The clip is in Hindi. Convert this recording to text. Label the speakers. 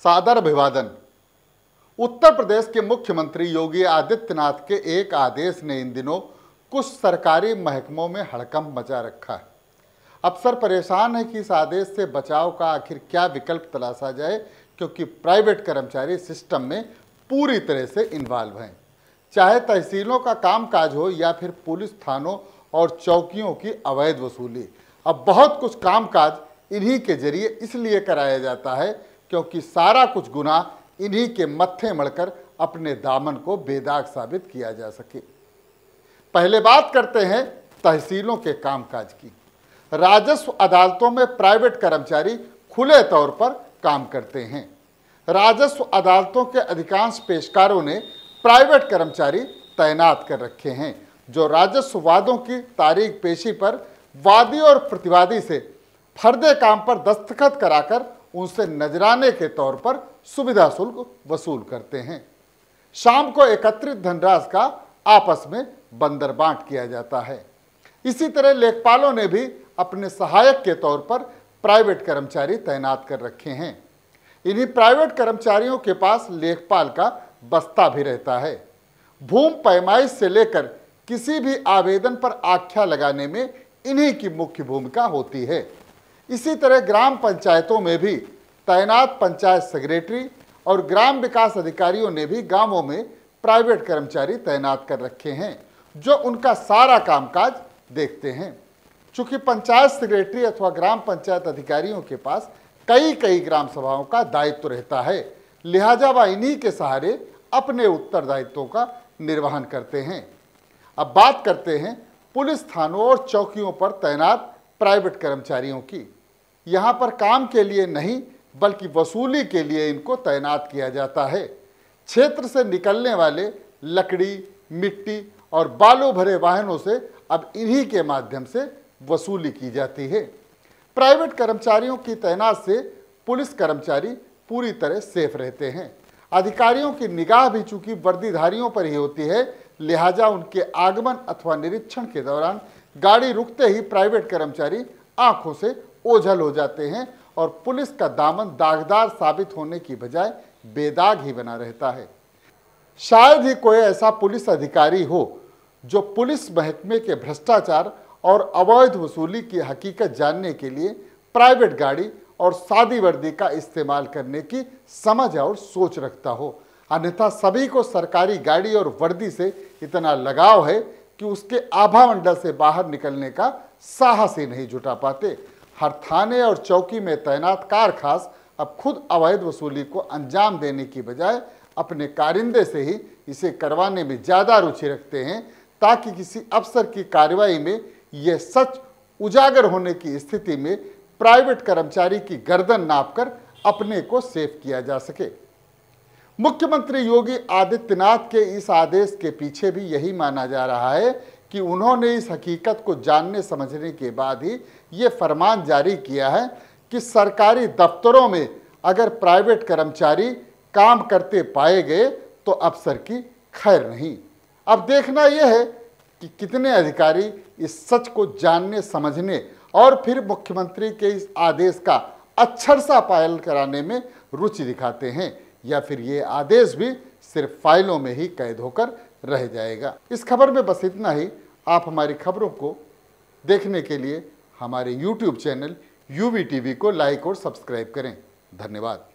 Speaker 1: सादर अभिवादन। उत्तर प्रदेश के मुख्यमंत्री योगी आदित्यनाथ के एक आदेश ने इन दिनों कुछ सरकारी महकमों में हड़कंप मचा रखा है। अफसर परेशान है कि इस आदेश से बचाव का आखिर क्या विकल्प तलाशा जाए, क्योंकि प्राइवेट कर्मचारी सिस्टम में पूरी तरह से इन्वॉल्व हैं। चाहे तहसीलों का कामकाज हो या फिर पुलिस थानों और चौकियों की अवैध वसूली, अब बहुत कुछ कामकाज इन्हीं के जरिए इसलिए कराया जाता है क्योंकि सारा कुछ गुनाह इन्हीं के मत्थे मढ़कर अपने दामन को बेदाग साबित किया जा सके। पहले बात करते हैं तहसीलों के कामकाज की। राजस्व अदालतों में प्राइवेट कर्मचारी खुले तौर पर काम करते हैं। राजस्व अदालतों के अधिकांश पेशकारों ने प्राइवेट कर्मचारी तैनात कर रखे हैं, जो राजस्व वादों की तारीख पेशी पर वादी और प्रतिवादी से फर्दे काम पर दस्तखत कराकर उनसे नजराने के तौर पर सुविधा शुल्क वसूल करते हैं। शाम को एकत्रित धनराशि का आपस में बंदरबांट किया जाता है। इसी तरह लेखपालों ने भी अपने सहायक के तौर पर प्राइवेट कर्मचारी तैनात कर रखे हैं। इन्हीं प्राइवेट कर्मचारियों के पास लेखपाल का बस्ता भी रहता है। भूमि पैमाइश से लेकर किसी भी आवेदन पर आख्या लगाने में इन्हीं की मुख्य भूमिका होती है। इसी तरह ग्राम पंचायतों में भी तैनात पंचायत सेक्रेटरी और ग्राम विकास अधिकारियों ने भी गांवों में प्राइवेट कर्मचारी तैनात कर रखे हैं, जो उनका सारा कामकाज देखते हैं। चूंकि पंचायत सेक्रेटरी अथवा ग्राम पंचायत अधिकारियों के पास कई ग्राम सभाओं का दायित्व रहता है, लिहाजा वह इन्हीं के सहारे अपने उत्तरदायित्वों का निर्वहन करते हैं। अब बात करते हैं पुलिस थानों और चौकियों पर तैनात प्राइवेट कर्मचारियों की। यहाँ पर काम के लिए नहीं बल्कि वसूली के लिए इनको तैनात किया जाता है। क्षेत्र से निकलने वाले लकड़ी, मिट्टी और बालू भरे वाहनों से अब इन्हीं के माध्यम से वसूली की जाती है। प्राइवेट कर्मचारियों की तैनात से पुलिस कर्मचारी पूरी तरह सेफ रहते हैं। अधिकारियों की निगाह भी चूंकि वर्दीधारियों पर ही होती है, लिहाजा उनके आगमन अथवा निरीक्षण के दौरान गाड़ी रुकते ही प्राइवेट कर्मचारी आंखों से ओझल हो जाते हैं और पुलिस का दामन दागदार साबित होने की बजाय बेदाग ही बना रहता है। शायद ही कोई ऐसा पुलिस अधिकारी हो जो पुलिस महकमे के भ्रष्टाचार और अवैध वसूली की हकीकत जानने के लिए प्राइवेट गाड़ी और सादी वर्दी का इस्तेमाल करने की समझ और सोच रखता हो। अन्यथा सभी को सरकारी गाड़ी और वर्दी से इतना लगाव है कि उसके आभा मंडल से बाहर निकलने का साहस ही नहीं जुटा पाते। हर थाने और चौकी में तैनात कारखास अब खुद अवैध वसूली को अंजाम देने की बजाय अपने कारिंदे से ही इसे करवाने में ज़्यादा रुचि रखते हैं, ताकि किसी अफसर की कार्रवाई में यह सच उजागर होने की स्थिति में प्राइवेट कर्मचारी की गर्दन नापकर अपने को सेफ किया जा सके। मुख्यमंत्री योगी आदित्यनाथ के इस आदेश के पीछे भी यही माना जा रहा है कि उन्होंने इस हकीकत को जानने समझने के बाद ही ये फरमान जारी किया है कि सरकारी दफ्तरों में अगर प्राइवेट कर्मचारी काम करते पाए गए तो अफसर की खैर नहीं। अब देखना यह है कि कितने अधिकारी इस सच को जानने समझने और फिर मुख्यमंत्री के इस आदेश का अक्षरशः पालन कराने में रुचि दिखाते हैं, या फिर ये आदेश भी सिर्फ फाइलों में ही कैद होकर रह जाएगा। इस खबर में बस इतना ही। आप हमारी खबरों को देखने के लिए हमारे YouTube चैनल UV TV को लाइक और सब्सक्राइब करें। धन्यवाद।